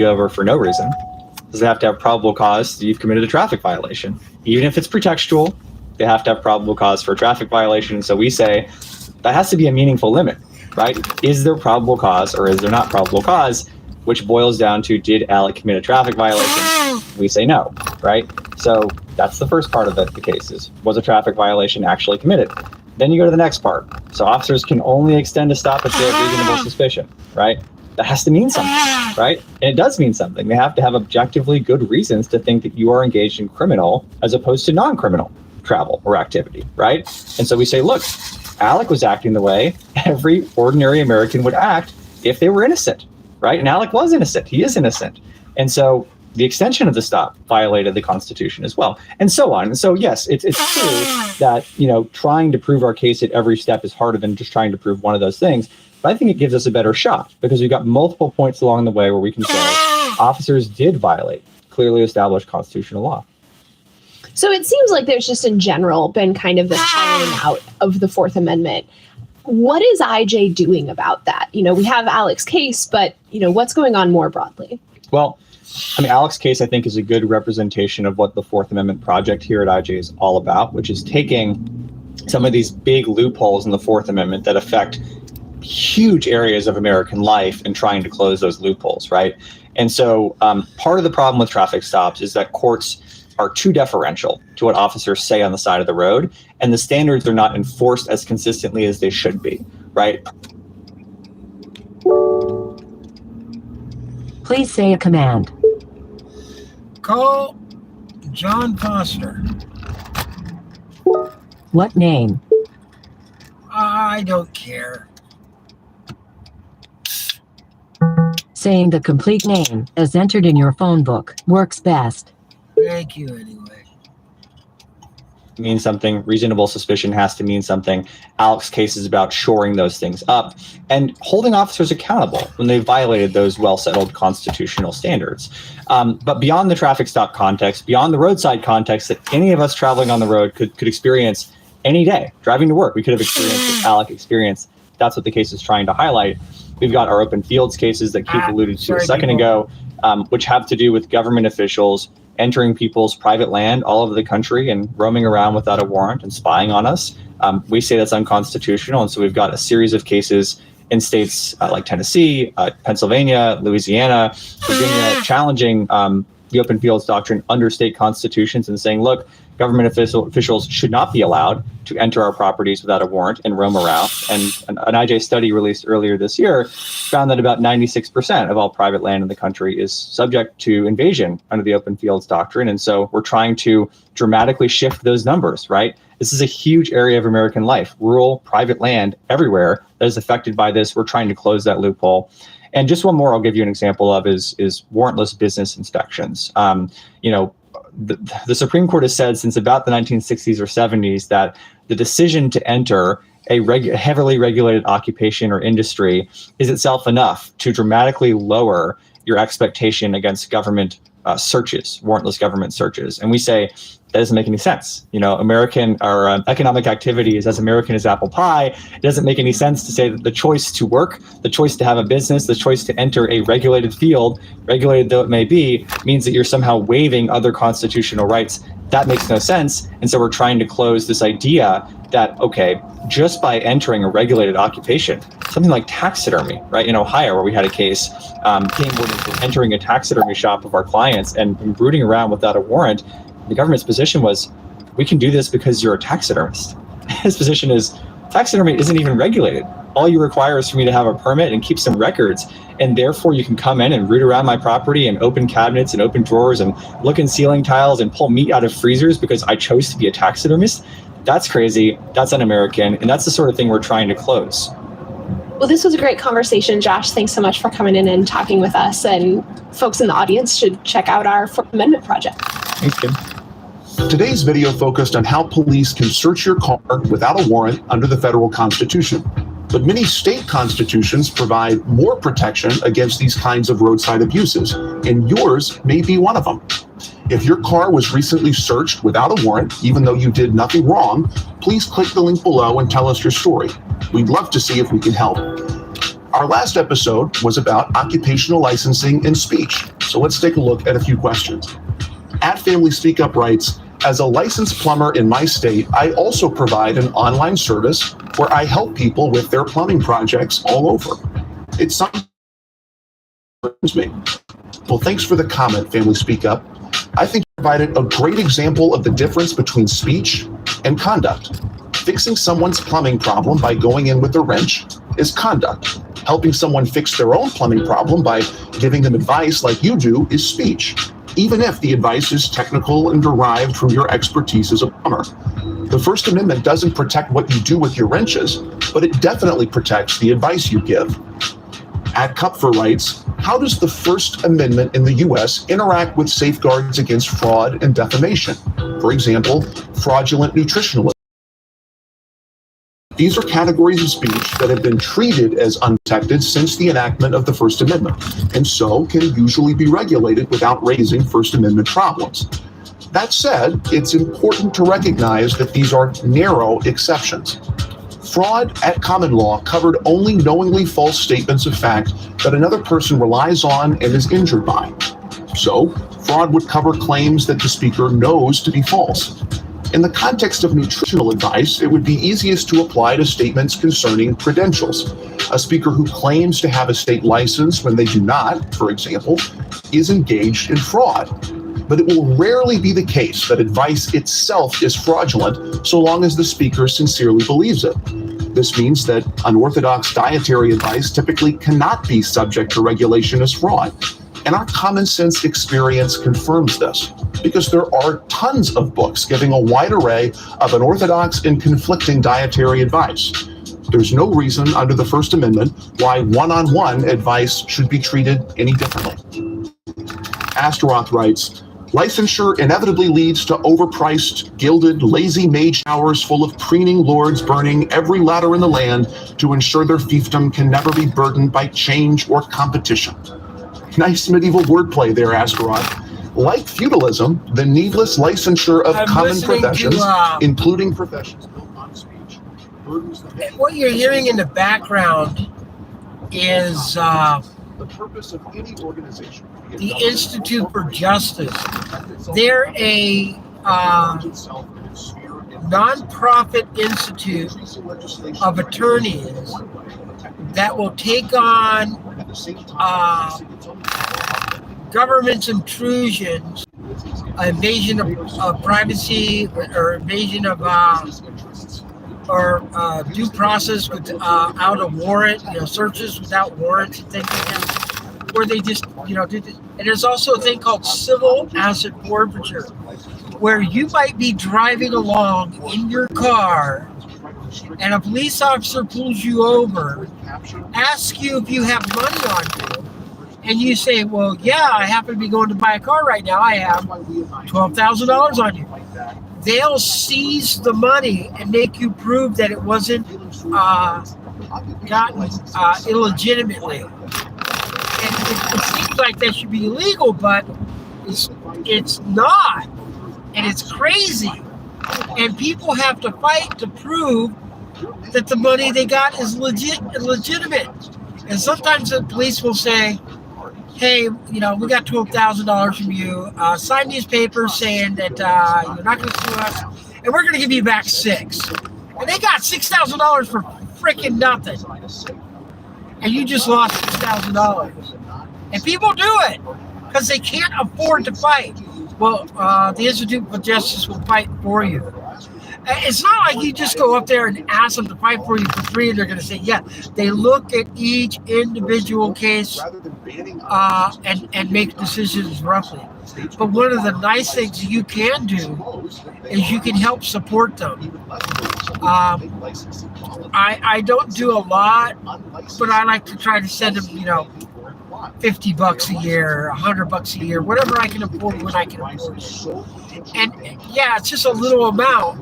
you over for no reason. Does it have to have probable cause that you've committed a traffic violation? Even if it's pretextual, they have to have probable cause for a traffic violation. So we say that has to be a meaningful limit, right? Is there probable cause or is there not probable cause? Which boils down to, did Alec commit a traffic violation? We say no, right? So that's the first part of the case is, was a traffic violation actually committed? Then you go to the next part. So officers can only extend a stop if they have reasonable suspicion, right? That has to mean something, right? And it does mean something. They have to have objectively good reasons to think that you are engaged in criminal as opposed to non-criminal travel or activity, right? And so we say, look, Alec was acting the way every ordinary American would act if they were innocent, right? And Alec was innocent. He is innocent. And so the extension of the stop violated the Constitution as well, and so on. And so, yes, it's true that, trying to prove our case at every step is harder than just trying to prove one of those things. But I think it gives us a better shot because we've got multiple points along the way where we can say officers did violate clearly established constitutional law. So it seems like there's just in general been kind of this ironing out of the Fourth Amendment. What is IJ doing about that? We have Alec's case, but, what's going on more broadly? Well, Alec's case, I think, is a good representation of what the Fourth Amendment project here at IJ is all about, which is taking some of these big loopholes in the Fourth Amendment that affect huge areas of American life and trying to close those loopholes, right? And so part of the problem with traffic stops is that courts are too deferential to what officers say on the side of the road, and the standards are not enforced as consistently as they should be, right? Please say a command. Call John Foster. What name? I don't care. Saying the complete name as entered in your phone book works best. Thank you anyway. Mean something. Reasonable suspicion has to mean something. Alec's case is about shoring those things up and holding officers accountable when they violated those well-settled constitutional standards. But beyond the traffic stop context, beyond the roadside context that any of us traveling on the road could experience any day, driving to work, we could have experienced what Alec experienced. That's what the case is trying to highlight. We've got our open fields cases that Keith alluded to a second ago, which have to do with government officials entering people's private land all over the country and roaming around without a warrant and spying on us. We say that's unconstitutional. And so we've got a series of cases in states like Tennessee, Pennsylvania, Louisiana, Virginia, challenging the open fields doctrine under state constitutions and saying, look, government officials should not be allowed to enter our properties without a warrant and roam around. And an IJ study released earlier this year found that about 96% of all private land in the country is subject to invasion under the open fields doctrine. And so we're trying to dramatically shift those numbers, right? This is a huge area of American life, rural, private land everywhere that is affected by this. We're trying to close that loophole. And just one more I'll give you an example of is warrantless business inspections. The Supreme Court has said since about the 1960s or 70s that the decision to enter a heavily regulated occupation or industry is itself enough to dramatically lower your expectation against government searches, warrantless government searches. And we say that doesn't make any sense. American or economic activity is as American as apple pie. It doesn't make any sense to say that the choice to work, the choice to have a business, the choice to enter a regulated field, regulated though it may be, means that you're somehow waiving other constitutional rights. That makes no sense. And so we're trying to close this idea that, okay, just by entering a regulated occupation, something like taxidermy, right? In Ohio, where we had a case, game wardens were entering a taxidermy shop of our clients and brooding around without a warrant. The government's position was, we can do this because you're a taxidermist. His position is, taxidermy isn't even regulated. All you require is for me to have a permit and keep some records, and therefore you can come in and root around my property and open cabinets and open drawers and look in ceiling tiles and pull meat out of freezers because I chose to be a taxidermist. That's crazy. That's un-American. And that's the sort of thing we're trying to close. Well, this was a great conversation, Josh. Thanks so much for coming in and talking with us. And folks in the audience should check out our Fourth Amendment project. Thanks, Kim. Today's video focused on how police can search your car without a warrant under the federal Constitution. But many state constitutions provide more protection against these kinds of roadside abuses, and yours may be one of them. If your car was recently searched without a warrant, even though you did nothing wrong, please click the link below and tell us your story. We'd love to see if we can help. Our last episode was about occupational licensing and speech. So let's take a look at a few questions. At Family Speak Up writes, as a licensed plumber in my state, I also provide an online service where I help people with their plumbing projects all over. It's something that concerns me. Well, thanks for the comment, Family Speak Up. I think you provided a great example of the difference between speech and conduct. Fixing someone's plumbing problem by going in with a wrench is conduct. Helping someone fix their own plumbing problem by giving them advice like you do is speech, even if the advice is technical and derived from your expertise as a plumber. The First Amendment doesn't protect what you do with your wrenches, but it definitely protects the advice you give. At Kupfer writes, how does the First Amendment in the U.S. interact with safeguards against fraud and defamation? For example, fraudulent nutritionalism. These are categories of speech that have been treated as unprotected since the enactment of the First Amendment, and so can usually be regulated without raising First Amendment problems. That said, it's important to recognize that these are narrow exceptions. Fraud at common law covered only knowingly false statements of fact that another person relies on and is injured by. So, fraud would cover claims that the speaker knows to be false. In the context of nutritional advice, it would be easiest to apply to statements concerning credentials. A speaker who claims to have a state license when they do not, for example, is engaged in fraud. But it will rarely be the case that advice itself is fraudulent so long as the speaker sincerely believes it. This means that unorthodox dietary advice typically cannot be subject to regulation as fraud. And our common sense experience confirms this, because there are tons of books giving a wide array of unorthodox and conflicting dietary advice. There's no reason under the First Amendment why one-on-one advice should be treated any differently. Astaroth writes, licensure inevitably leads to overpriced, gilded, lazy maid showers full of preening lords burning every ladder in the land to ensure their fiefdom can never be burdened by change or competition. Nice medieval wordplay there, Astaroth. Like feudalism, the needless licensure of common professions, including professions built on speech, burdens the head. What you're hearing in the background is The purpose of any organization. the Institute for Justice. They're a nonprofit institute of attorneys that will take on government's intrusions, invasion of privacy, or invasion of due process without a warrant, searches without warrants and things like that, where they just, do this. And there's also a thing called civil asset forfeiture, where you might be driving along in your car and a police officer pulls you over, asks you if you have money on you, and you say, well, yeah, I happen to be going to buy a car right now. I have $12,000 on you. They'll seize the money and make you prove that it wasn't gotten illegitimately. And it seems like that should be illegal, but it's not. And it's crazy. And people have to fight to prove that the money they got is legitimate. And sometimes the police will say, hey, we got $12,000 from you. Sign these papers saying that you're not going to sue us, and we're going to give you back $6,000. And they got $6,000 for freaking nothing. And you just lost $6,000. And people do it because they can't afford to fight. Well, the Institute for Justice will fight for you. It's not like you just go up there and ask them to fight for you for free and they're going to say, yeah. They look at each individual case and make decisions roughly. But one of the nice things you can do is you can help support them. I don't do a lot, but I like to try to send them, $50 a year, $100 a year, whatever I can afford when I can afford it. And yeah, it's just a little amount,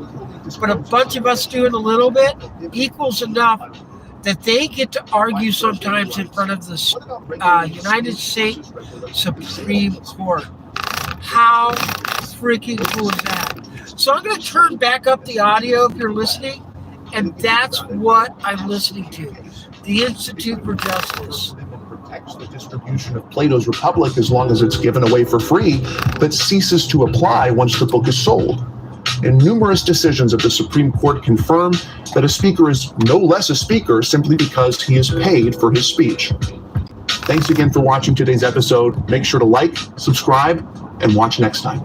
but a bunch of us doing a little bit equals enough that they get to argue sometimes in front of the United States Supreme Court. How freaking cool is that? So I'm going to turn back up the audio if you're listening, and that's what I'm listening to. the Institute for Justice protects the distribution of Plato's Republic as long as it's given away for free, but ceases to apply once the book is sold. And numerous decisions of the Supreme Court confirm that a speaker is no less a speaker simply because he is paid for his speech. Thanks again for watching today's episode. Make sure to like, subscribe, and watch next time.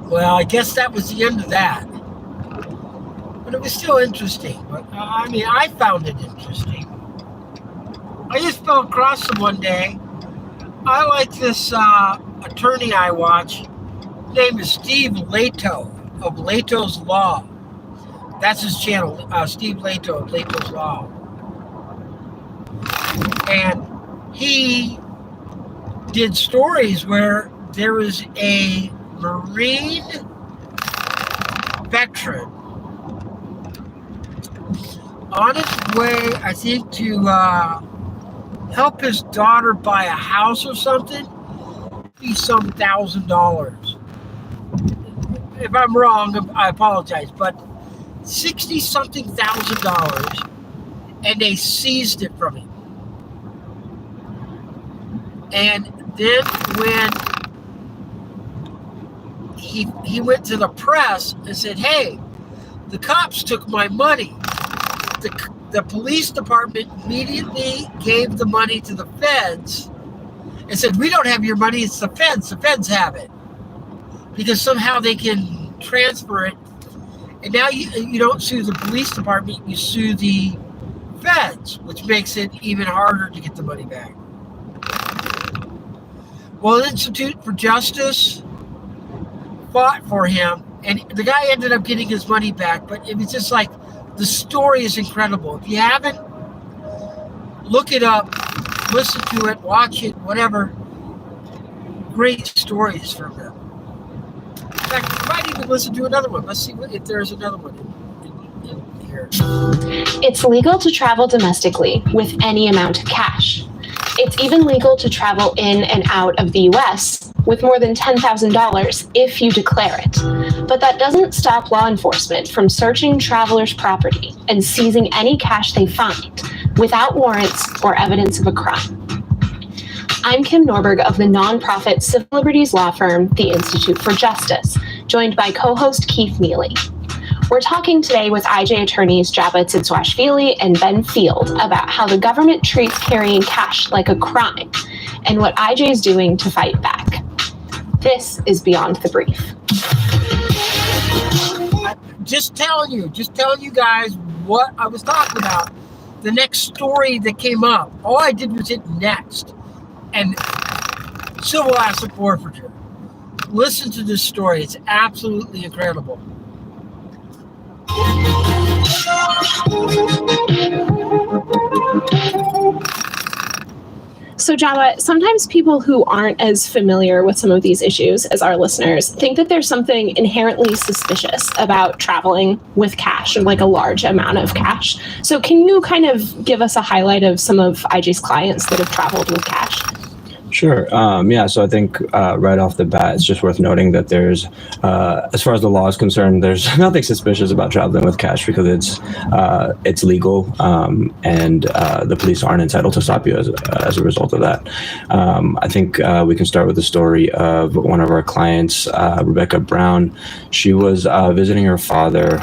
Well, I guess that was the end of that. But it was still interesting. But I mean, I found it interesting. I just fell across them one day. I like this attorney I watch. His name is Steve Lato of Lato's Law. That's his channel, Steve Lato of Lato's Law. And he did stories where there was a Marine veteran on his way, I think, to help his daughter buy a house or something. Be some $1,000. If I'm wrong, I apologize, but $60-something thousand, and they seized it from him. And then when he went to the press and said, "Hey, the cops took my money." The police department immediately gave the money to the feds and said, "We don't have your money, it's the feds. The feds have it." Because somehow they can transfer it. And now you don't sue the police department, you sue the feds, which makes it even harder to get the money back. Well, the Institute for Justice fought for him, and the guy ended up getting his money back, but it was just like, the story is incredible. If you haven't, look it up, listen to it, watch it, whatever. Great stories from them. In fact, you might even listen to another one. Let's see if there's another one in here. It's legal to travel domestically with any amount of cash. It's even legal to travel in and out of the U.S. with more than $10,000 if you declare it. But that doesn't stop law enforcement from searching travelers' property and seizing any cash they find without warrants or evidence of a crime. I'm Kim Norberg of the nonprofit civil liberties law firm, the Institute for Justice, joined by co-host Keith Neely. We're talking today with IJ attorneys Jabba Tzitswashvili and Ben Field about how the government treats carrying cash like a crime and what IJ is doing to fight back. This is Beyond the Brief. Just telling you guys what I was talking about. The next story that came up, all I did was hit next. And civil asset forfeiture. Listen to this story. It's absolutely incredible. So Java, sometimes people who aren't as familiar with some of these issues as our listeners think that there's something inherently suspicious about traveling with cash, or like a large amount of cash. So can you kind of give us a highlight of some of IJ's clients that have traveled with cash? Sure. So I think right off the bat, it's just worth noting that there's, as far as the law is concerned, there's nothing suspicious about traveling with cash because it's legal, and the police aren't entitled to stop you as a result of that. I think we can start with the story of one of our clients, Rebecca Brown. She was visiting her father,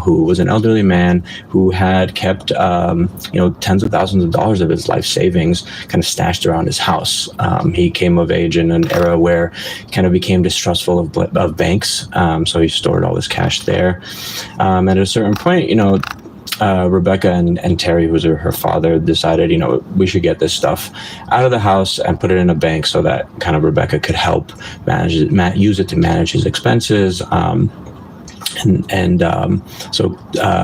who was an elderly man who had kept, tens of thousands of dollars of his life savings kind of stashed around his house. He came of age in an era where he kind of became distrustful of banks, so he stored all his cash there. At a certain point, Rebecca and Terry, who's her father, decided, we should get this stuff out of the house and put it in a bank so that kind of Rebecca could help use it to manage his expenses. So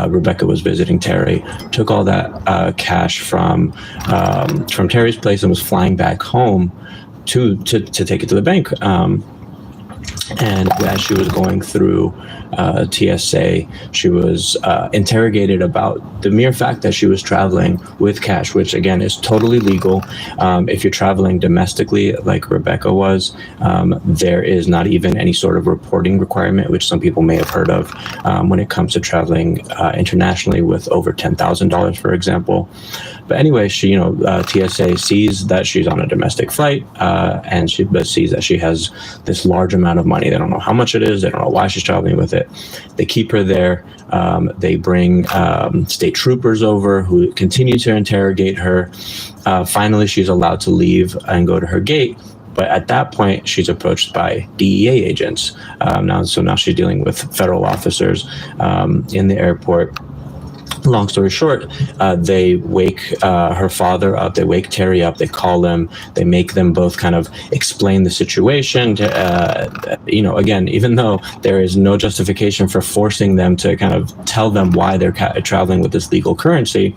Rebecca was visiting Terry, took all that cash from Terry's place and was flying back home to take it to the bank. And as she was going through TSA, she was interrogated about the mere fact that she was traveling with cash, which again is totally legal. If you're traveling domestically, like Rebecca was, there is not even any sort of reporting requirement, which some people may have heard of when it comes to traveling internationally with over $10,000, for example. But anyway, she, TSA sees that she's on a domestic flight, and she sees that she has this large amount of money. They don't know how much it is. They don't know why she's traveling with it. They keep her there. They bring state troopers over who continue to interrogate her. Finally, she's allowed to leave and go to her gate. But at that point, she's approached by DEA agents. Now she's dealing with federal officers in the airport. Long story short, they wake her father up, they wake Terry up, they call him, they make them both kind of explain the situation. Again, even though there is no justification for forcing them to kind of tell them why they're traveling with this legal currency,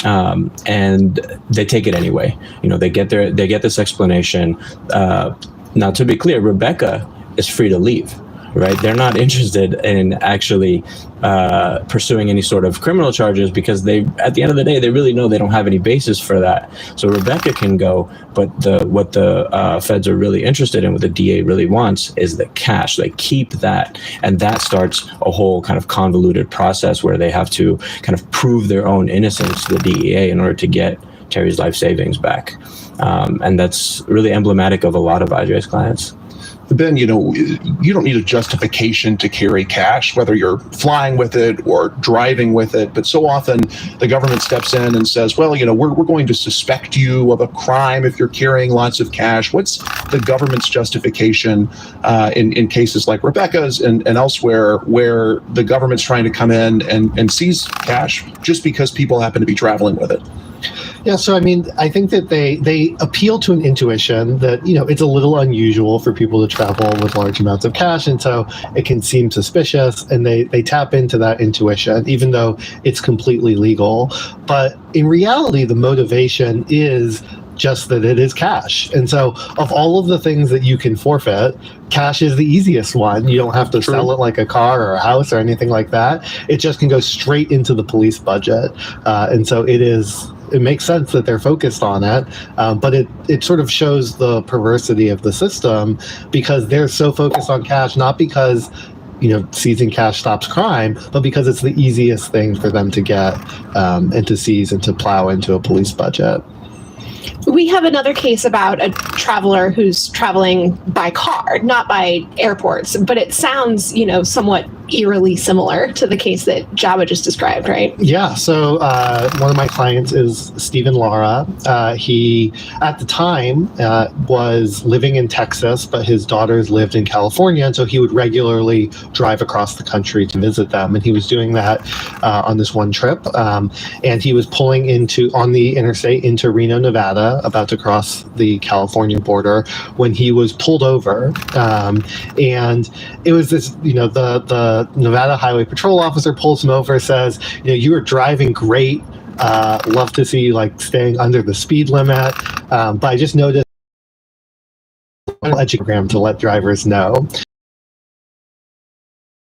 and they take it anyway. They get this explanation. Now, to be clear, Rebecca is free to leave. Right, they're not interested in actually pursuing any sort of criminal charges because at the end of the day, they really know they don't have any basis for that. So Rebecca can go, but what the feds are really interested in, what the DA really wants, is the cash. They keep that, and that starts a whole kind of convoluted process where they have to kind of prove their own innocence to the DEA in order to get Terry's life savings back, and that's really emblematic of a lot of IJ's clients. Ben, you don't need a justification to carry cash, whether you're flying with it or driving with it. But so often the government steps in and says, well, we're going to suspect you of a crime if you're carrying lots of cash. What's the government's justification in cases like Rebecca's and elsewhere where the government's trying to come in and seize cash just because people happen to be traveling with it? Yeah, so I think that they appeal to an intuition that, it's a little unusual for people to travel with large amounts of cash, and so it can seem suspicious, and they tap into that intuition, even though it's completely legal. But in reality, the motivation is just that it is cash. And so of all of the things that you can forfeit, cash is the easiest one. You don't have to sell it like a car or a house or anything like that. It just can go straight into the police budget. And so it makes sense that they're focused on it, but it sort of shows the perversity of the system because they're so focused on cash, not because seizing cash stops crime, but because it's the easiest thing for them to get and to seize and to plow into a police budget. We have another case about a traveler who's traveling by car, not by airports, but it sounds, somewhat eerily similar to the case that Jabba just described, right? Yeah. So one of my clients is Stephen Lara. He, at the time, was living in Texas, but his daughters lived in California, and so he would regularly drive across the country to visit them. And he was doing that on this one trip, and he was pulling on the interstate into Reno, Nevada, about to cross the California border when he was pulled over. And it was this, the Nevada Highway Patrol officer pulls him over, says, you were driving great. Love to see you staying under the speed limit. But I just noticed a program to let drivers know.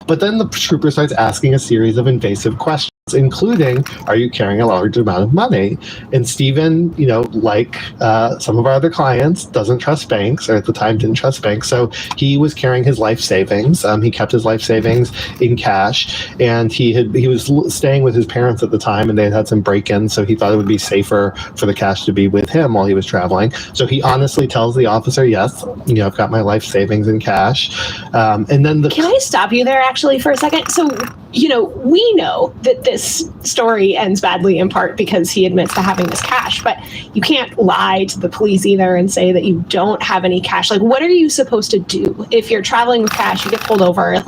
But then the trooper starts asking a series of invasive questions, including, are you carrying a large amount of money? And Stephen, like some of our other clients, doesn't trust banks, or at the time didn't trust banks. So he was carrying his life savings. He kept his life savings in cash, and he was staying with his parents at the time, and they had some break-ins, so he thought it would be safer for the cash to be with him while he was traveling. So he honestly tells the officer, yes, I've got my life savings in cash. And then Can I stop you there actually for a second? So, we know that this story ends badly in part because he admits to having this cash, but you can't lie to the police either and say that you don't have any cash. What are you supposed to do if you're traveling with cash, you get pulled over,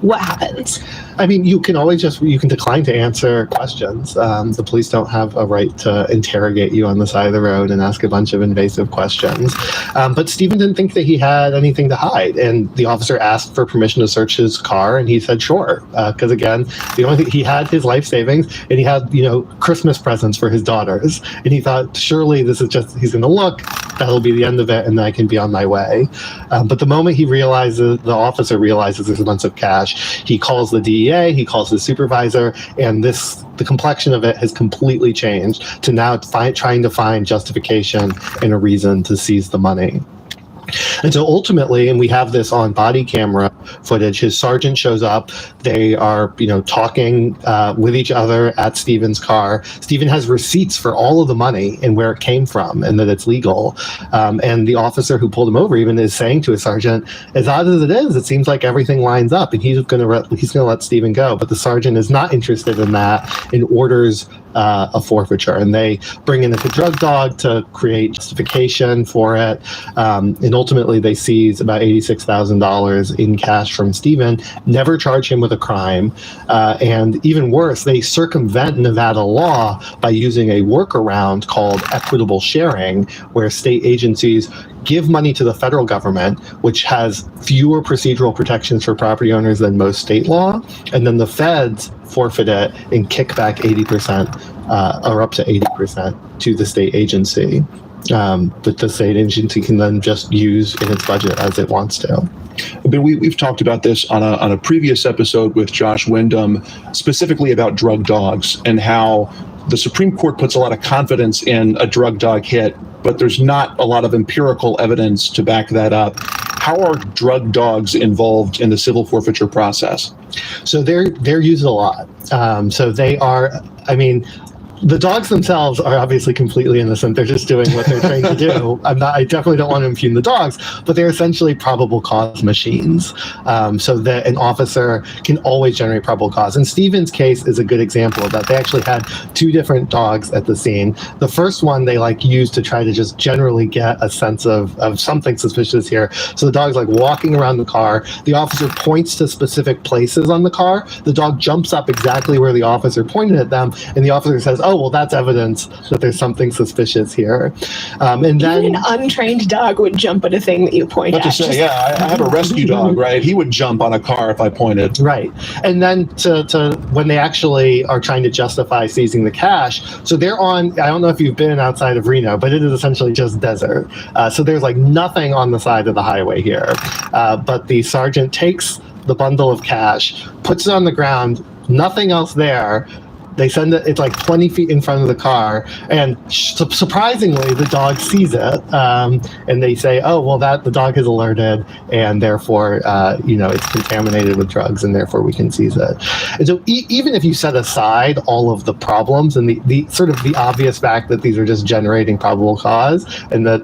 what happens? I mean, you can decline to answer questions. The police don't have a right to interrogate you on the side of the road and ask a bunch of invasive questions. But Stephen didn't think that he had anything to hide, and the officer asked for permission to search his car, and he said sure, because again, the only thing he had his life savings, and he had Christmas presents for his daughters, and he thought surely this is just he's going to look, that'll be the end of it, and then I can be on my way. But the moment the officer realizes there's a bunch of cash, he calls the DEA, he calls the supervisor, and the complexion of it has completely changed to now trying to find justification and a reason to seize the money. And so ultimately, and we have this on body camera footage, his sergeant shows up. They are, talking with each other at Stephen's car. Stephen has receipts for all of the money and where it came from and that it's legal. And the officer who pulled him over even is saying to his sergeant, as odd as it is, it seems like everything lines up and he's going to let Stephen go. But the sergeant is not interested in that and orders a forfeiture, and they bring in a drug dog to create justification for it. And ultimately, they seize about $86,000 in cash from Stephen, never charge him with a crime. And even worse, they circumvent Nevada law by using a workaround called equitable sharing, where state agencies give money to the federal government, which has fewer procedural protections for property owners than most state law, and then the feds forfeit it and kick back 80% or up to 80% to the state agency. But the state agency can then just use in its budget as it wants to. But we've talked about this on a previous episode with Josh Wyndham, specifically about drug dogs and how the Supreme Court puts a lot of confidence in a drug dog hit, but there's not a lot of empirical evidence to back that up. How are drug dogs involved in the civil forfeiture process? So they're used a lot. So they are, the dogs themselves are obviously completely innocent. They're just doing what they're trained to do. I definitely don't want to impugn the dogs, but they're essentially probable cause machines. So that an officer can always generate probable cause. And Stephen's case is a good example of that. They actually had two different dogs at the scene. The first one they used to try to just generally get a sense of something suspicious here. So the dog's walking around the car. The officer points to specific places on the car. The dog jumps up exactly where the officer pointed at them, and the officer says, oh, well, that's evidence that there's something suspicious here. And then even an untrained dog would jump at a thing that you point at. I have a rescue dog, right? He would jump on a car if I pointed. Right. And then to when they actually are trying to justify seizing the cash, so they're on, I don't know if you've been outside of Reno, but it is essentially just desert. So there's nothing on the side of the highway here. But the sergeant takes the bundle of cash, puts it on the ground, nothing else there. They send it, it's 20 feet in front of the car, and surprisingly, the dog sees it. And they say, oh, well, the dog is alerted, and therefore, it's contaminated with drugs, and therefore we can seize it. And so even if you set aside all of the problems and the sort of the obvious fact that these are just generating probable cause, and that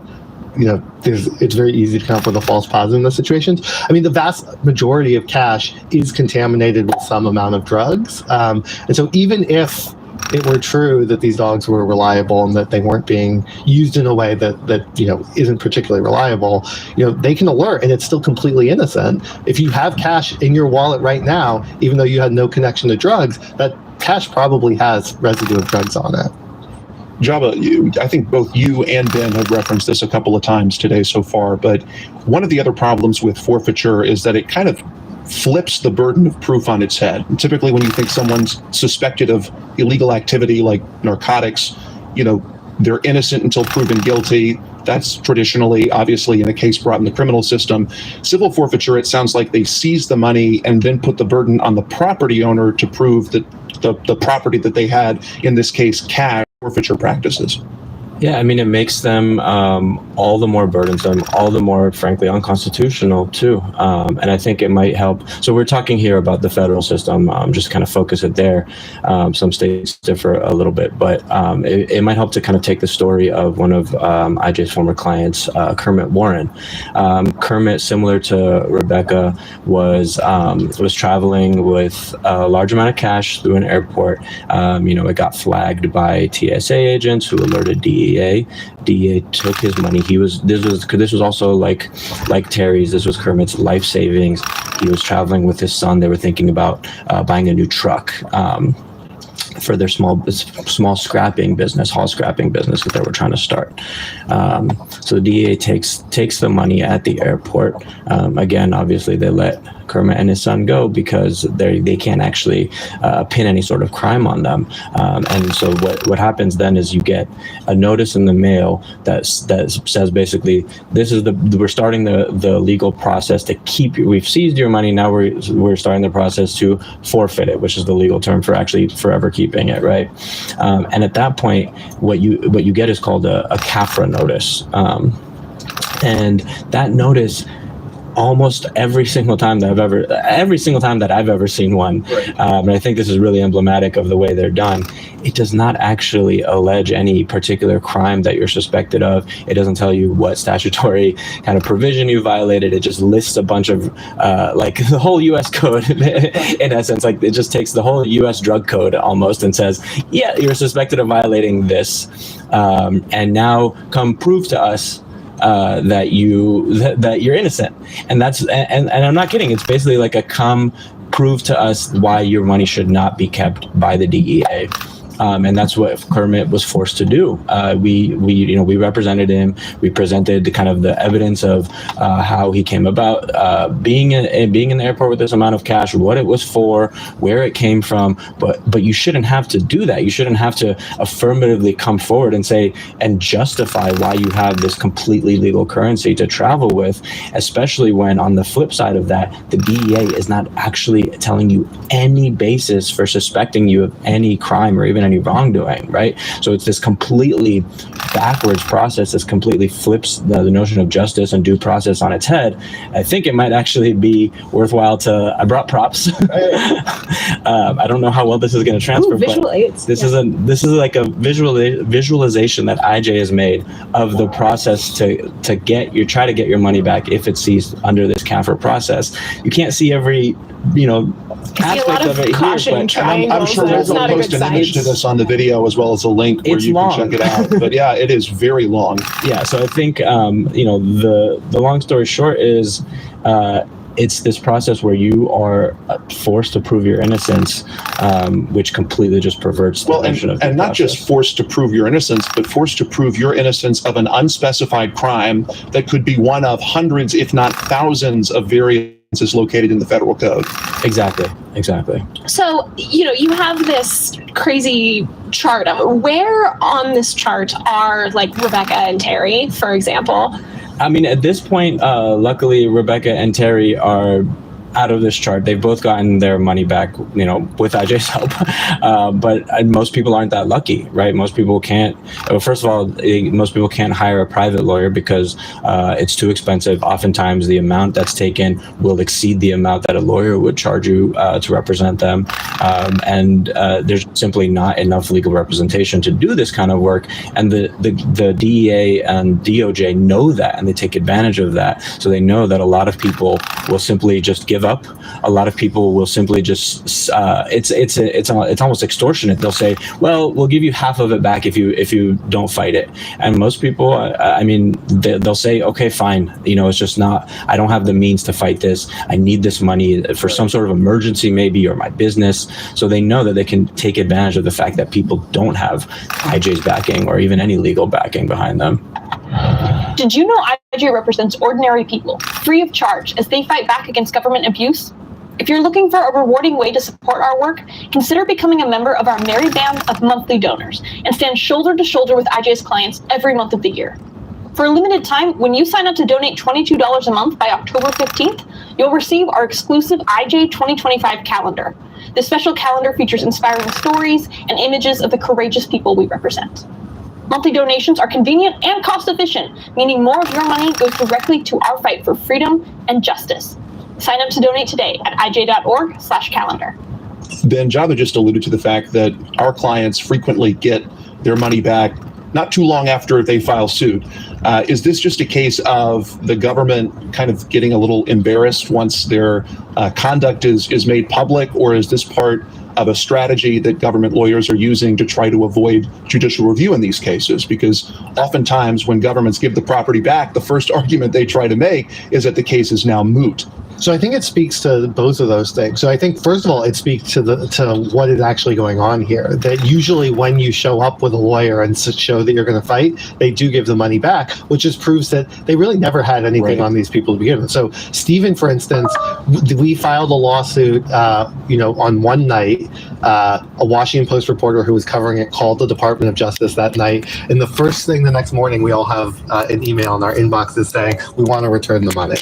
it's very easy to come up with a false positive in those situations. The vast majority of cash is contaminated with some amount of drugs. And so even if it were true that these dogs were reliable and that they weren't being used in a way that isn't particularly reliable, they can alert and it's still completely innocent. If you have cash in your wallet right now, even though you had no connection to drugs, that cash probably has residue of drugs on it. Java, I think both you and Ben have referenced this a couple of times today so far, but one of the other problems with forfeiture is that it kind of flips the burden of proof on its head. And typically when you think someone's suspected of illegal activity like narcotics, they're innocent until proven guilty. That's traditionally, obviously, in a case brought in the criminal system. Civil forfeiture, it sounds like they seize the money and then put the burden on the property owner to prove that the property that they had, in this case, cash, forfeiture practices. Yeah, it makes them all the more burdensome, all the more, frankly, unconstitutional, too. And I think it might help. So we're talking here about the federal system, just kind of focus it there. Some states differ a little bit, but it might help to kind of take the story of one of IJ's former clients, Kermit Warren. Kermit, similar to Rebecca, was traveling with a large amount of cash through an airport. It got flagged by TSA agents who alerted DEA DEA. DEA took his money. This was also like Terry's. This was Kermit's life savings. He was traveling with his son. They were thinking about buying a new truck for their small scrapping business, hall scrapping business that they were trying to start. So the DEA takes the money at the airport. Again, obviously they let Kermit and his son go because they can't actually pin any sort of crime on them. And so what happens then is you get a notice in the mail that says basically, we're starting the legal process to keep you. We've seized your money. Now we're starting the process to forfeit it, which is the legal term for actually forever keeping it, right? And at that point, what you get is called a CAFRA notice, and that notice. Almost every single time that I've ever seen one, and I think this is really emblematic of the way they're done, it does not actually allege any particular crime that you're suspected of. It doesn't tell you what statutory kind of provision you violated. It just lists a bunch of like the whole U.S. code in essence. Like it just takes the whole U.S. drug code almost and says, yeah, you're suspected of violating this, and now come prove to us that you're innocent. And I'm not kidding. It's basically like a come prove to us why your money should not be kept by the DEA. And that's what Kermit was forced to do. We represented him. We presented the evidence of how he came about being in the airport with this amount of cash, what it was for, where it came from. But you shouldn't have to do that. You shouldn't have to affirmatively come forward and say and justify why you have this completely legal currency to travel with, especially when on the flip side of that, the DEA is not actually telling you any basis for suspecting you of any crime or even any wrongdoing, right? So it's this completely backwards process. This completely flips the notion of justice and due process on its head. I think it might actually be worthwhile I brought props. I don't know how well this is going to transfer. Visual aids. This is like a visualization that IJ has made of the process to try to get your money back if it's seized under this CAFR process. You can't see every aspect of it here, but I'm sure we'll post an image to this on the video as well as a link where you can check it out. But yeah, it is very long. Yeah, so I think the long story short is it's this process where you are forced to prove your innocence, which completely just perverts the notion of and not just forced to prove your innocence, but forced to prove your innocence of an unspecified crime that could be one of hundreds, if not thousands, of variances located in the federal code. Exactly. So, you have this crazy chart. Where on this chart are like Rebecca and Terry, for example? I mean, at this point, luckily, Rebecca and Terry are out of this chart. They've both gotten their money back, with IJ's help. But most people aren't that lucky, right? Most people can't. Well, first of all, most people can't hire a private lawyer because it's too expensive. Oftentimes, the amount that's taken will exceed the amount that a lawyer would charge you to represent them. And there's simply not enough legal representation to do this kind of work. And the DEA and DOJ know that, and they take advantage of that. So they know that a lot of people will simply just give up. A lot of people will simply just it's almost extortionate. They'll say, well, we'll give you half of it back if you don't fight it. And most people, they'll say, okay, fine, it's just not, I don't have the means to fight this. I need this money for some sort of emergency maybe, or my business. So they know that they can take advantage of the fact that people don't have IJ's backing or even any legal backing behind them. Did you know IJ represents ordinary people, free of charge, as they fight back against government abuse? If you're looking for a rewarding way to support our work, consider becoming a member of our merry band of monthly donors and stand shoulder to shoulder with IJ's clients every month of the year. For a limited time, when you sign up to donate $22 a month by October 15th, you'll receive our exclusive IJ 2025 calendar. This special calendar features inspiring stories and images of the courageous people we represent. Monthly donations are convenient and cost efficient, meaning more of your money goes directly to our fight for freedom and justice. Sign up to donate today at ij.org/calendar. Ben, Java just alluded to the fact that our clients frequently get their money back not too long after they file suit. Is this just a case of the government kind of getting a little embarrassed once their conduct is made public, or is this part of a strategy that government lawyers are using to try to avoid judicial review in these cases, because oftentimes when governments give the property back, the first argument they try to make is that the case is now moot. So I think it speaks to both of those things. So I think, first of all, it speaks to what is actually going on here. That usually when you show up with a lawyer and show that you're going to fight, they do give the money back, which just proves that they really never had anything on these people to begin with. So Stephen, for instance, we filed a lawsuit, on one night. A Washington Post reporter who was covering it called the Department of Justice that night. And the first thing the next morning, we all have an email in our inboxes saying, we want to return the money,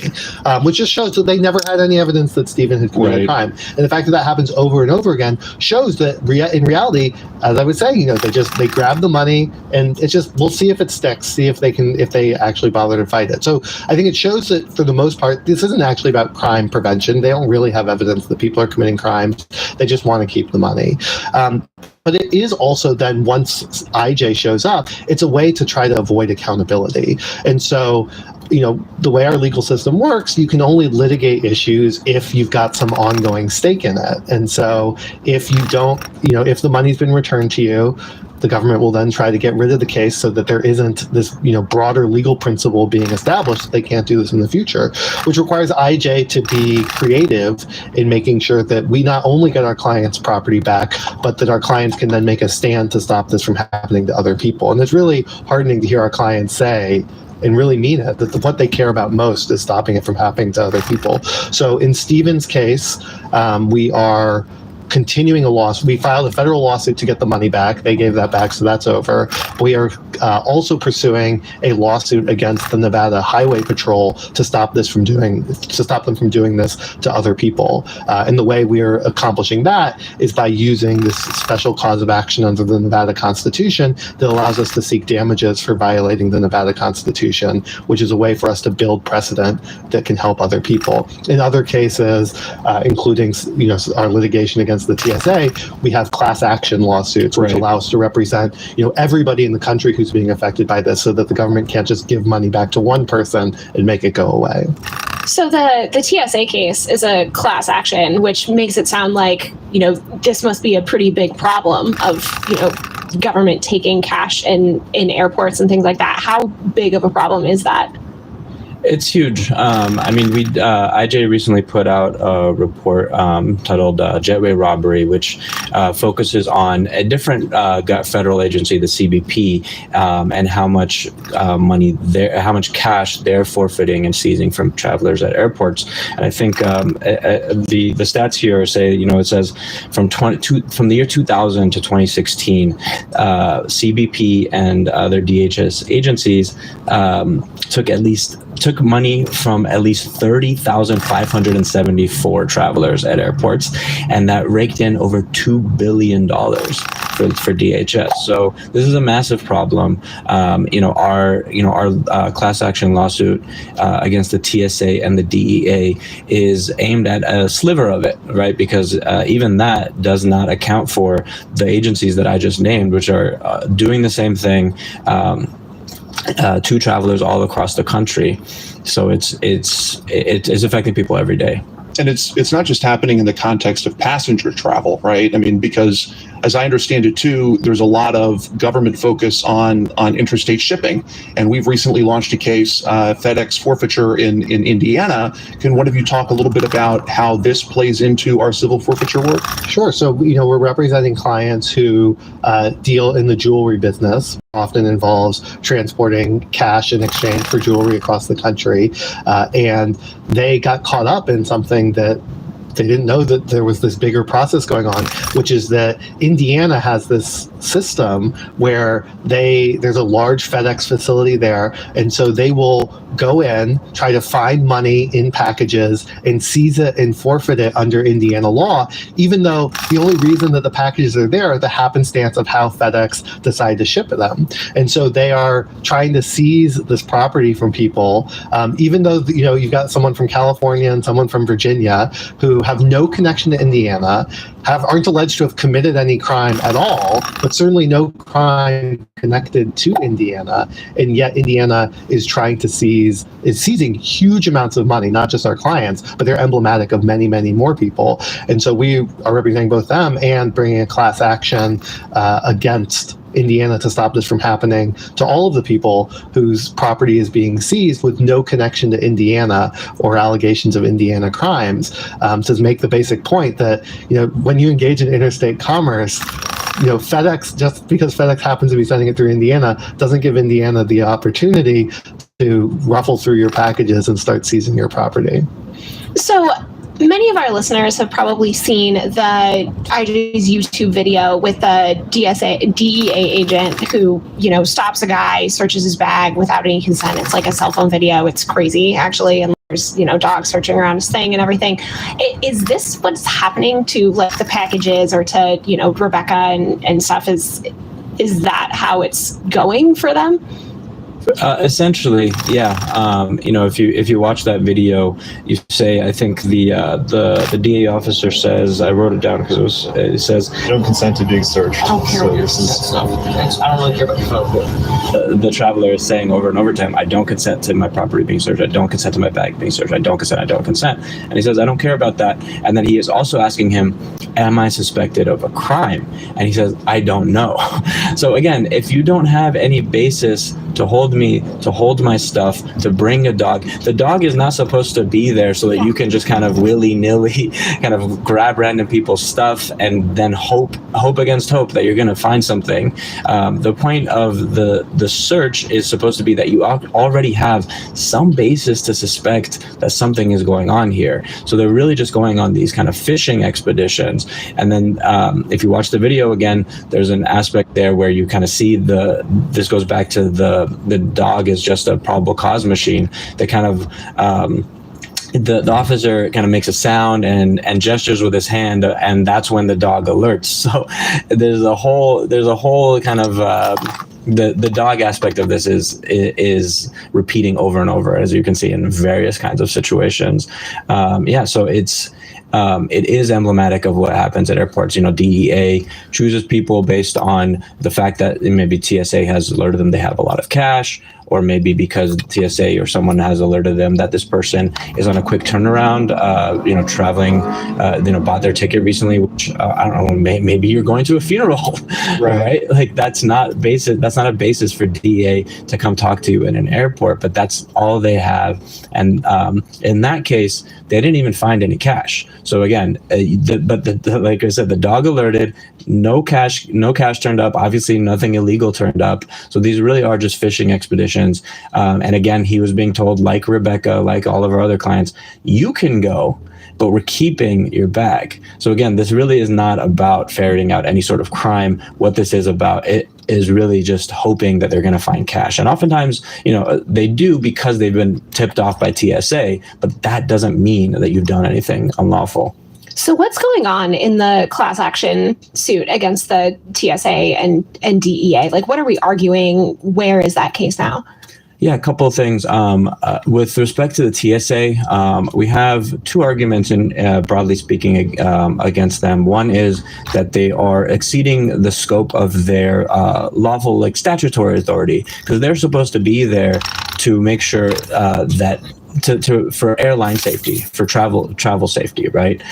which just shows that they never had any evidence that Stephen had committed a crime. And the fact that that happens over and over again shows that in reality, as I was saying, they grab the money and it's just, we'll see if it sticks, see if they actually bother to fight it. So I think it shows that for the most part, this isn't actually about crime prevention. They don't really have evidence that people are committing crimes. They just want to keep the money. But it is also then, once IJ shows up, it's a way to try to avoid accountability. And so, the way our legal system works, you can only litigate issues if you've got some ongoing stake in it. And so if you don't, if the money's been returned to you, the government will then try to get rid of the case so that there isn't this, broader legal principle being established that they can't do this in the future, which requires IJ to be creative in making sure that we not only get our clients' property back, but that our clients can then make a stand to stop this from happening to other people. And it's really heartening to hear our clients say, and really mean it, that what they care about most is stopping it from happening to other people. So in Stephen's case, we are continuing a lawsuit. We filed a federal lawsuit to get the money back. They gave that back, so that's over. We are also pursuing a lawsuit against the Nevada Highway Patrol to stop them from doing this to other people. And the way we are accomplishing that is by using this special cause of action under the Nevada Constitution that allows us to seek damages for violating the Nevada Constitution, which is a way for us to build precedent that can help other people. In other cases, including our litigation against the TSA, we have class action lawsuits, which allow us to represent everybody in the country who's being affected by this, so that the government can't just give money back to one person and make it go away. So the TSA case is a class action, which makes it sound like this must be a pretty big problem of government taking cash in airports and things like that. How big of a problem is that? It's huge. IJ recently put out a report titled Jetway Robbery, which focuses on a different federal agency, the CBP, and how much how much cash they're forfeiting and seizing from travelers at airports. And I think the stats here say, it says from the year 2000 to 2016, CBP and other DHS agencies took money from at least 30,574 travelers at airports, and that raked in over $2 billion for DHS. So this is a massive problem. Our class action lawsuit against the TSA and the DEA is aimed at a sliver of it, right? Because even that does not account for the agencies that I just named, which are doing the same thing to travelers all across the country. So it's affecting people every day. And it's not just happening in the context of passenger travel, right? Because as I understand it too, there's a lot of government focus on interstate shipping. And we've recently launched a case, FedEx forfeiture in Indiana. Can one of you talk a little bit about how this plays into our civil forfeiture work? Sure. So, we're representing clients who deal in the jewelry business. Often involves transporting cash in exchange for jewelry across the country. And they got caught up in something that they didn't know, that there was this bigger process going on, which is that Indiana has this system where there's a large FedEx facility there, and so they will go in, try to find money in packages and seize it and forfeit it under Indiana law, even though the only reason that the packages are there are the happenstance of how FedEx decided to ship them. And so they are trying to seize this property from people, even though you've got someone from California and someone from Virginia who have no connection to Indiana, aren't alleged to have committed any crime at all, but but certainly no crime connected to Indiana. And yet Indiana is seizing huge amounts of money, not just our clients, but they're emblematic of many, many more people. And so we are representing both them and bringing a class action against Indiana to stop this from happening to all of the people whose property is being seized with no connection to Indiana or allegations of Indiana crimes, to make the basic point that, when you engage in interstate commerce, FedEx, just because FedEx happens to be sending it through Indiana, doesn't give Indiana the opportunity to ruffle through your packages and start seizing your property. So many of our listeners have probably seen the IJ's YouTube video with the DEA agent who, stops a guy, searches his bag without any consent. It's like a cell phone video. It's crazy, actually. And there's, dogs searching around his thing and everything. Is this what's happening to like the packages or to, Rebecca and stuff? Is that how it's going for them? Essentially, yeah. If you watch that video, you say, I think the DA officer says, I wrote it down because it says, you don't consent to being searched. I don't care about your stuff. I don't really care about your phone. The traveler is saying over and over to him, I don't consent to my property being searched. I don't consent to my bag being searched. I don't consent. I don't consent. And he says, I don't care about that. And then he is also asking him, am I suspected of a crime? And he says, I don't know. So again, if you don't have any basis to hold my stuff, to bring a dog. The dog is not supposed to be there so that you can just kind of willy-nilly kind of grab random people's stuff and then hope against hope that you're going to find something. The point of the search is supposed to be that you already have some basis to suspect that something is going on here. So they're really just going on these kind of fishing expeditions. And then if you watch the video again, there's an aspect there where you kind of see this goes back to the dog is just a probable cause machine that kind of the officer kind of makes a sound and gestures with his hand, and that's when the dog alerts. So there's a whole kind of the dog aspect of this is repeating over and over, as you can see in various kinds of situations. So it is emblematic of what happens at airports. DEA chooses people based on the fact that maybe TSA has alerted them they have a lot of cash, or maybe because TSA or someone has alerted them that this person is on a quick turnaround, traveling, bought their ticket recently, which I don't know, maybe you're going to a funeral, right? Like that's not a basis for DEA to come talk to you in an airport, but that's all they have. And in that case, they didn't even find any cash. So again, like I said, the dog alerted, no cash turned up. Obviously, nothing illegal turned up. So these really are just fishing expeditions. And again, he was being told, like Rebecca, like all of our other clients, you can go, but we're keeping your bag. So again, this really is not about ferreting out any sort of crime. What this is about, it is really just hoping that they're going to find cash. And oftentimes, they do because they've been tipped off by TSA, but that doesn't mean that you've done anything unlawful. So what's going on in the class action suit against the TSA and DEA? Like, what are we arguing? Where is that case now? Yeah, a couple of things. With respect to the TSA, we have two arguments, broadly speaking, against them. One is that they are exceeding the scope of their lawful, statutory authority, because they're supposed to be there to make sure that for airline safety, for travel safety, right?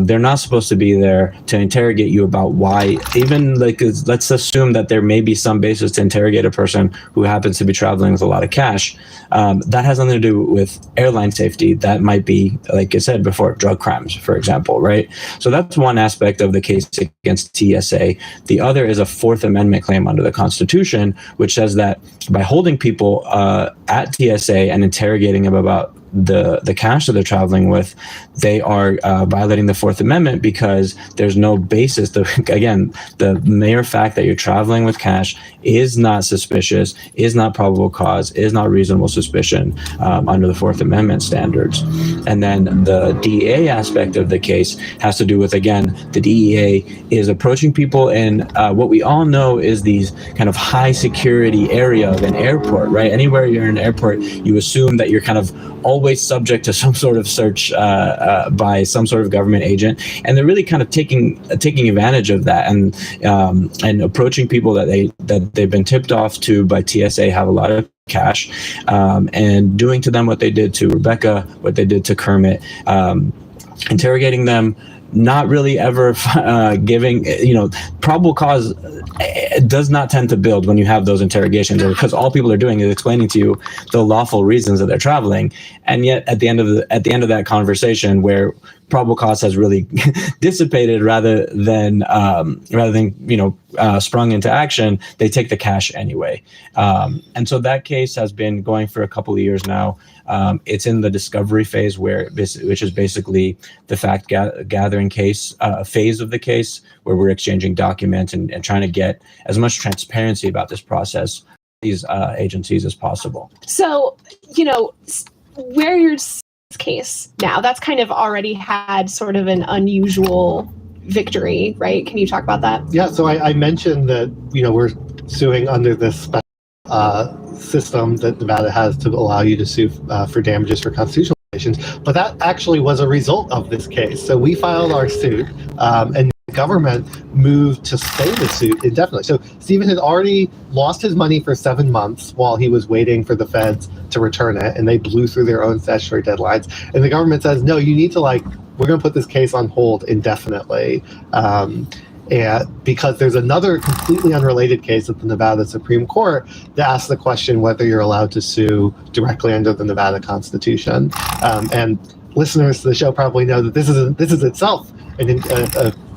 They're not supposed to be there to interrogate you about why. Even let's assume that there may be some basis to interrogate a person who happens to be traveling with a lot of cash. That has nothing to do with airline safety. That might be, like I said before, drug crimes, for example, right? So that's one aspect of the case against TSA. The other is a Fourth Amendment claim under the Constitution, which says that by holding people at TSA and interrogating them about the cash that they're traveling with, they are violating the Fourth Amendment because there's no basis. Again, the mere fact that you're traveling with cash is not suspicious, is not probable cause, is not reasonable suspicion under the Fourth Amendment standards. And then the DEA aspect of the case has to do with, again, the DEA is approaching people in what we all know is these kind of high security area of an airport, right? Anywhere you're in an airport, you assume that you're kind of always subject to some sort of search by some sort of government agent, and they're really kind of taking advantage of that and approaching people that they've been tipped off to by TSA have a lot of cash, and doing to them what they did to Rebecca, what they did to Kermit, interrogating them, not really ever giving, probable cause does not tend to build when you have those interrogations, because all people are doing is explaining to you the lawful reasons that they're traveling, and yet at the end of that conversation, where probable cause has really dissipated rather than sprung into action, they take the cash anyway. And so that case has been going for a couple of years now. It's in the discovery phase, which is basically the fact gathering phase of the case, where we're exchanging documents and trying to get as much transparency about this process, these agencies, as possible. So, where you're case now, that's kind of already had sort of an unusual victory, right? Can you talk about that? Yeah, so I mentioned that, we're suing under this special system that Nevada has to allow you to sue for damages for constitutional violations, but that actually was a result of this case. So we filed our suit, and the government moved to stay the suit indefinitely. So Stephen had already lost his money for 7 months while he was waiting for the feds to return it, and they blew through their own statutory deadlines. And the government says, no, you need to we're going to put this case on hold indefinitely. And because there's another completely unrelated case at the Nevada Supreme Court that asks the question whether you're allowed to sue directly under the Nevada Constitution. And listeners to the show probably know that this is itself an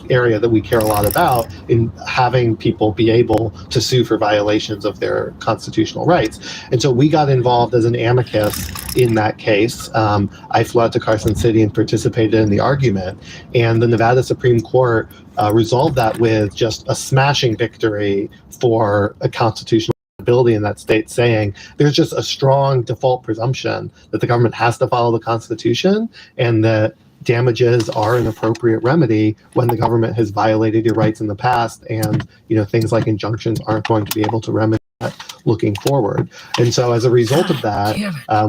area that we care a lot about, in having people be able to sue for violations of their constitutional rights. And so we got involved as an amicus in that case. I flew out to Carson City and participated in the argument, and the Nevada Supreme Court resolved that with just a smashing victory for a constitutional ability in that state, saying there's just a strong default presumption that the government has to follow the Constitution, and that damages are an appropriate remedy when the government has violated your rights in the past, and things like injunctions aren't going to be able to remedy that looking forward. And so as a result of that,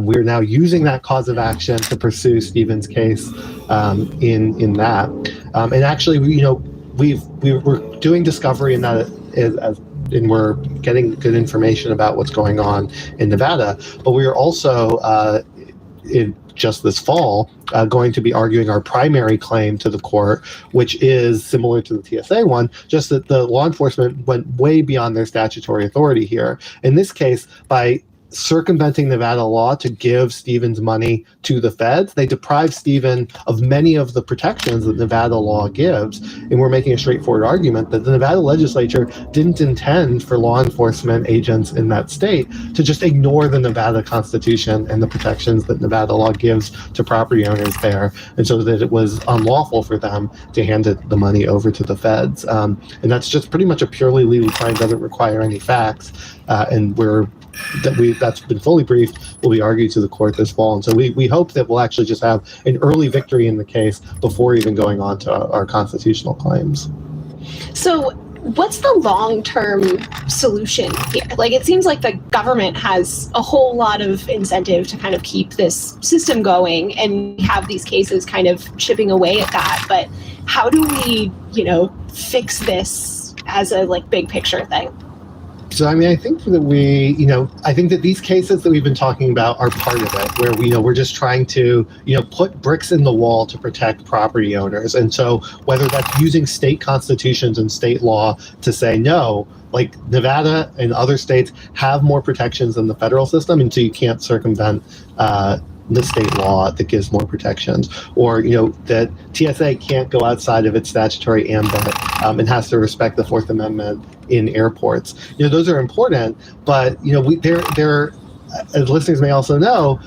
we're now using that cause of action to pursue Stephen's case in that. And actually, we're doing discovery in that and we're getting good information about what's going on in Nevada, but we are also just this fall, going to be arguing our primary claim to the court, which is similar to the TSA one, just that the law enforcement went way beyond their statutory authority here. In this case, by circumventing Nevada law to give Stephen's money to the feds, they deprive Stephen of many of the protections that Nevada law gives. And we're making a straightforward argument that the Nevada legislature didn't intend for law enforcement agents in that state to just ignore the Nevada Constitution and the protections that Nevada law gives to property owners there, and so that it was unlawful for them to hand the money over to the feds. And that's just pretty much a purely legal claim, doesn't require any facts, and that's been fully briefed, will be argued to the court this fall. And so we hope that we'll actually just have an early victory in the case before even going on to our constitutional claims. So what's the long-term solution here? It seems like the government has a whole lot of incentive to kind of keep this system going and have these cases kind of chipping away at that. But how do we, fix this as a big picture thing? So, I think that I think that these cases that we've been talking about are part of it, where we're just trying to, put bricks in the wall to protect property owners. And so whether that's using state constitutions and state law to say no, like Nevada and other states have more protections than the federal system, and so you can't circumvent the state law that gives more protections, or that TSA can't go outside of its statutory ambit and has to respect the Fourth Amendment in airports. Those are important, but they're as listeners may also know,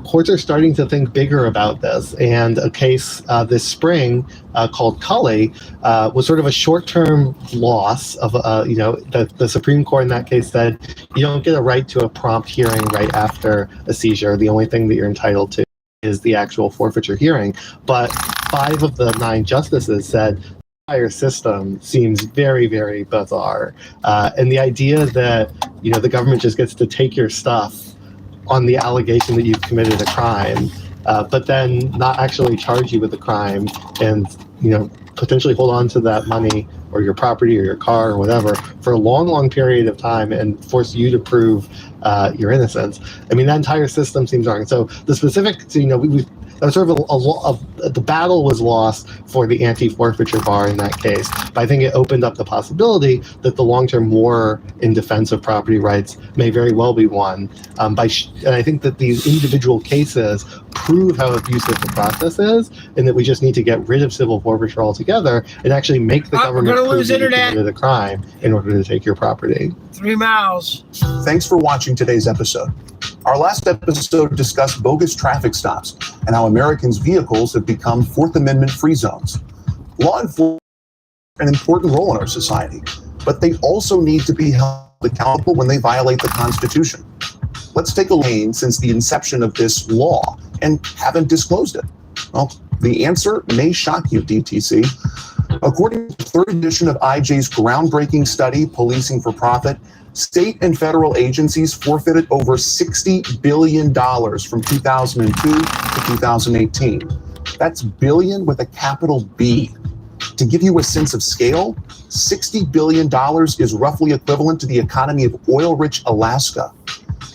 courts are starting to think bigger about this. And a case this spring called Cully was sort of a short-term loss of, the Supreme Court in that case said you don't get a right to a prompt hearing right after a seizure. The only thing that you're entitled to is the actual forfeiture hearing. But 5 of the 9 justices said the entire system seems very, very bizarre. And the idea that, the government just gets to take your stuff on the allegation that you've committed a crime, but then not actually charge you with the crime and, potentially hold on to that money or your property or your car or whatever for a long, long period of time and force you to prove your innocence. I mean, that entire system seems wrong. So the specific, sort of the battle was lost for the anti-forfeiture bar in that case. But I think it opened up the possibility that the long-term war in defense of property rights may very well be won. And I think that these individual cases prove how abusive the process is, and that we just need to get rid of civil forfeiture altogether and actually make the government prove that you committed a crime in order to take your property. 3 miles. Thanks for watching today's episode. Our last episode discussed bogus traffic stops and how Americans' vehicles have become Fourth Amendment free zones. Law enforcement plays an important role in our society, but they also need to be held accountable when they violate the Constitution. Let's take a lane since the inception of this law and haven't disclosed it. Well, the answer may shock you, DTC. According to the third edition of IJ's groundbreaking study, Policing for Profit, state and federal agencies forfeited over $60 billion from 2002 to 2018. That's billion with a capital B. To give you a sense of scale, $60 billion is roughly equivalent to the economy of oil-rich Alaska.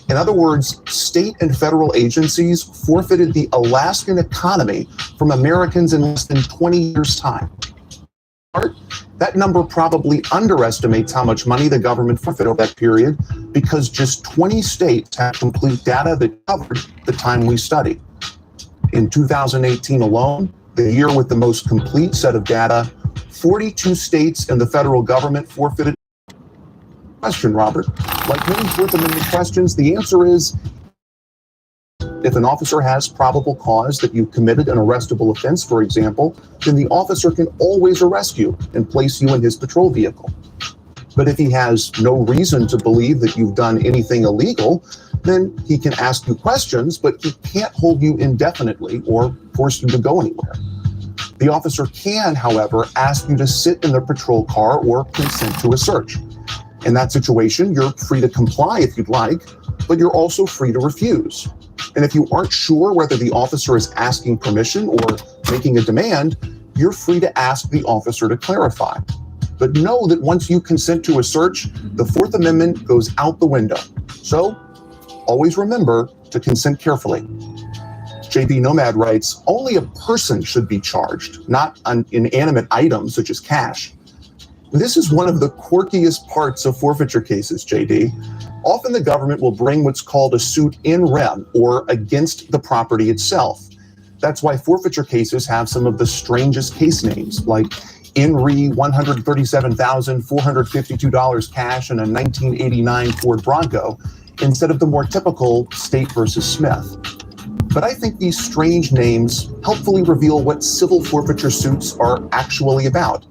In other words, state and federal agencies forfeited the Alaskan economy from Americans in less than 20 years' time. That number probably underestimates how much money the government forfeited over that period because just 20 states have complete data that covered the time we study. In 2018 alone, the year with the most complete set of data, 42 states and the federal government forfeited. Question, Robert. Like many Fourth Amendment questions, the answer is if an officer has probable cause that you committed an arrestable offense, for example, then the officer can always arrest you and place you in his patrol vehicle. But if he has no reason to believe that you've done anything illegal, then he can ask you questions, but he can't hold you indefinitely or force you to go anywhere. The officer can, however, ask you to sit in the patrol car or consent to a search. In that situation, you're free to comply if you'd like, but you're also free to refuse. And if you aren't sure whether the officer is asking permission or making a demand, you're free to ask the officer to clarify. But know that once you consent to a search, the Fourth Amendment goes out the window. So always remember to consent carefully. JB Nomad writes, only a person should be charged, not an inanimate item such as cash. This is one of the quirkiest parts of forfeiture cases, JD. Often the government will bring what's called a suit in rem, or against the property itself. That's why forfeiture cases have some of the strangest case names, like in re $137,452 cash and a 1989 Ford Bronco, instead of the more typical State versus Smith. But I think these strange names helpfully reveal what civil forfeiture suits are actually about.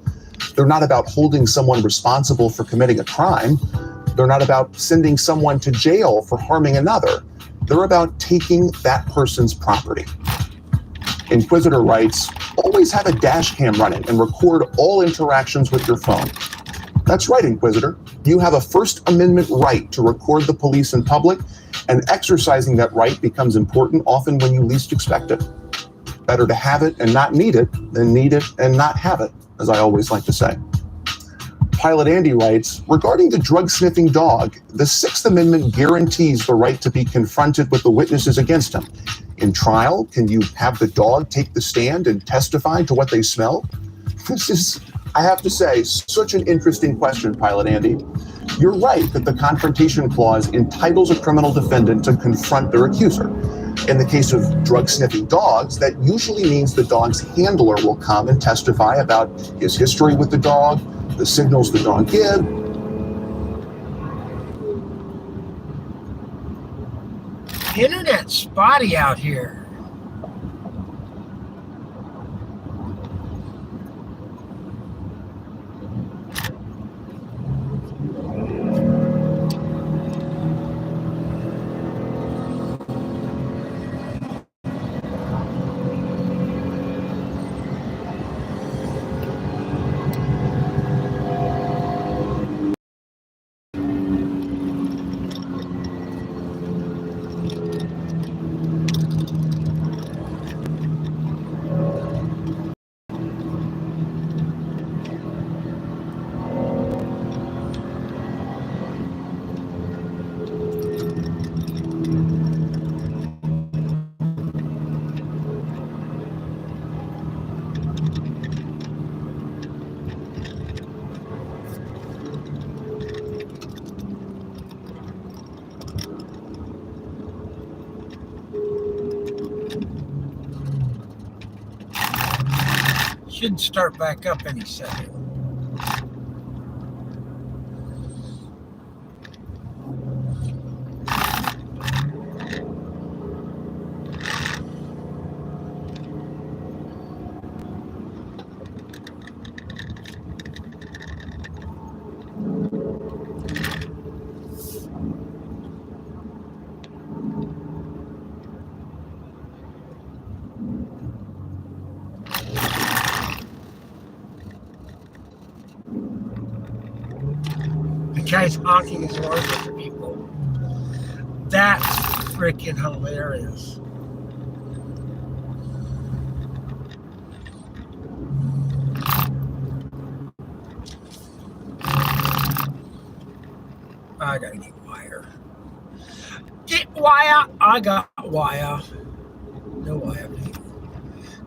They're not about holding someone responsible for committing a crime. They're not about sending someone to jail for harming another. They're about taking that person's property. Inquisitor writes, always have a dash cam running and record all interactions with your phone. That's right, Inquisitor. You have a First Amendment right to record the police in public, and exercising that right becomes important often when you least expect it. Better to have it and not need it than need it and not have it, as I always like to say. Pilot Andy writes, regarding the drug-sniffing dog, the Sixth Amendment guarantees the right to be confronted with the witnesses against him. In trial, can you have the dog take the stand and testify to what they smell? This is, I have to say, such an interesting question, Pilot Andy. You're right that the Confrontation Clause entitles a criminal defendant to confront their accuser. In the case of drug-sniffing dogs, that usually means the dog's handler will come and testify about his history with the dog, the signals the dog gives. Internet's spotty out here. Should start back up any second. The guy's honking his horn at people. That's freaking hilarious. I gotta get wire. Get wire. I got wire. No wire.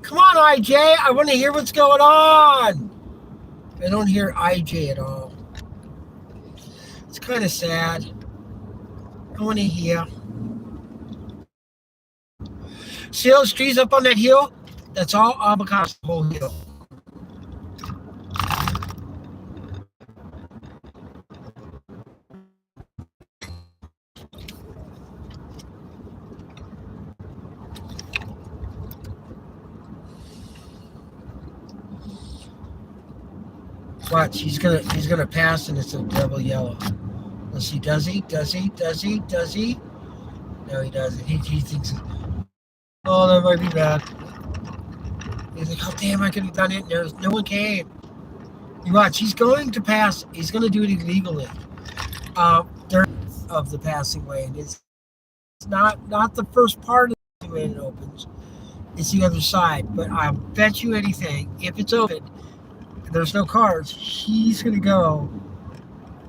Come on, IJ. I want to hear what's going on. I don't hear IJ at all. It's kind of sad. I want to hear. See those trees up on that hill? That's all avocados, the whole hill. Watch, he's gonna pass and it's a double yellow. Let's see, does he? Does he? Does he? Does he? No, he doesn't. He thinks, oh, that might be bad. He's like, oh damn, I could have done it. No one came. You watch, he's going to pass. He's gonna do it illegally. There of the passing lane. It's not the first part of the lane it opens. It's the other side. But I bet you anything, if it's open, there's no cars, he's going to go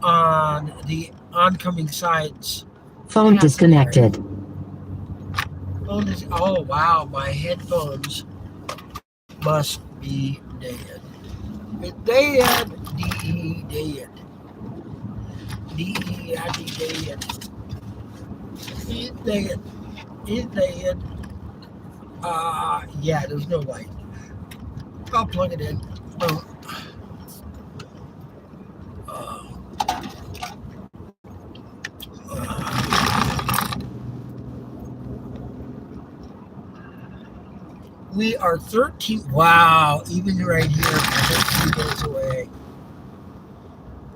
on the oncoming sides. Phone disconnected. Phone is, oh, wow. My headphones must be dead. Dead. Dead. Dead. It's dead. It's dead. Yeah, there's no light. I'll plug it in. Oh. We are 13. Wow, even right here, 13 minutes away.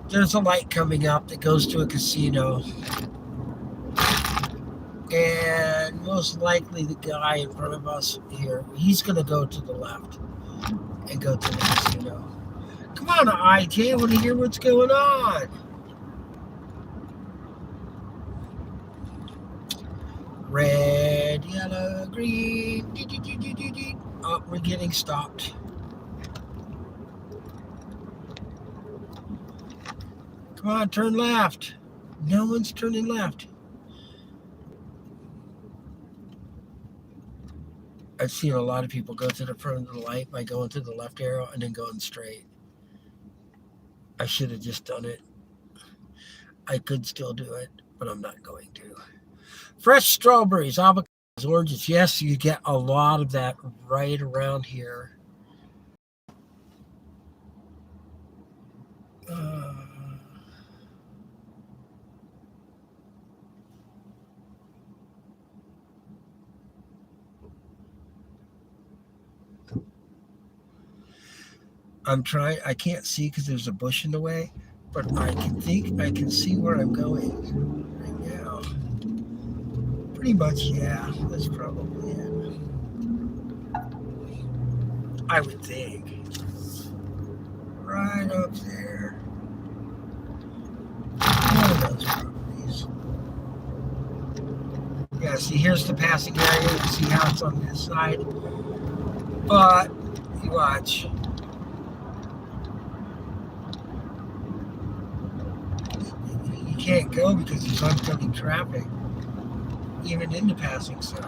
There's a light coming up that goes to a casino. And most likely the guy in front of us here, he's going to go to the left and go to the casino. Come on, IJ, I want to hear what's going on. Red, yellow, green. Oh, we're getting stopped. Come on, turn left. No one's turning left. I've seen a lot of people go to the front of the light by going to the left arrow and then going straight. I should have just done it. I could still do it, but I'm not going to. Fresh strawberries, avocados, oranges. Yes, you get a lot of that right around here. I'm trying. I can't see because there's a bush in the way, but I can see where I'm going right now. Pretty much, yeah. That's probably it. I would think. Right up there. One of those properties. Yeah, see, here's the passing area. You can see how it's on this side. But, you watch. You can't go because there's oncoming traffic. Even in the passing side.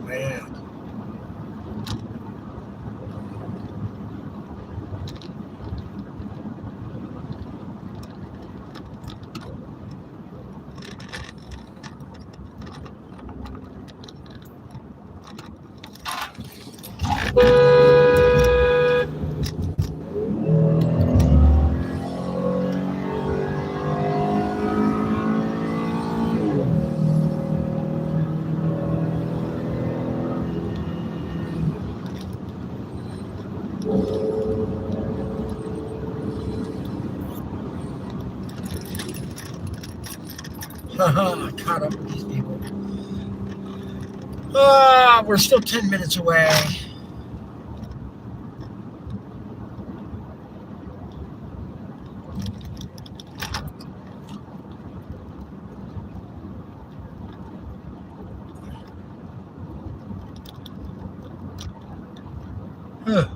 Man. I caught up with these people. We're still 10 minutes away. Huh.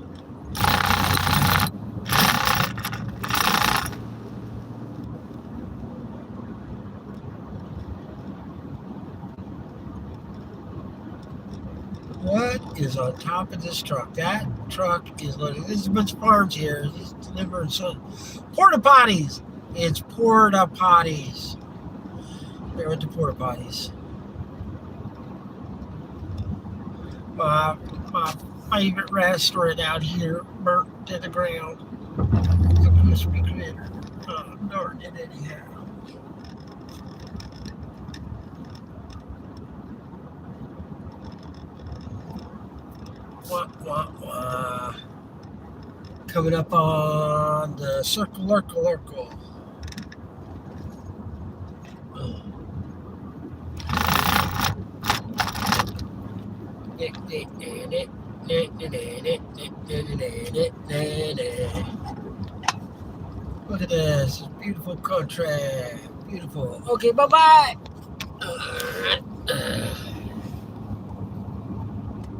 What is on top of this truck? That truck is loaded. There's a bunch of farms here. He's delivering some porta potties. It's porta potties. They're with the porta potties. My favorite restaurant out here burnt to the ground. It's a crispy critter. Oh, darn it anyhow. Wah. Coming up on the circle. Look at this beautiful country. Beautiful. Okay, bye-bye.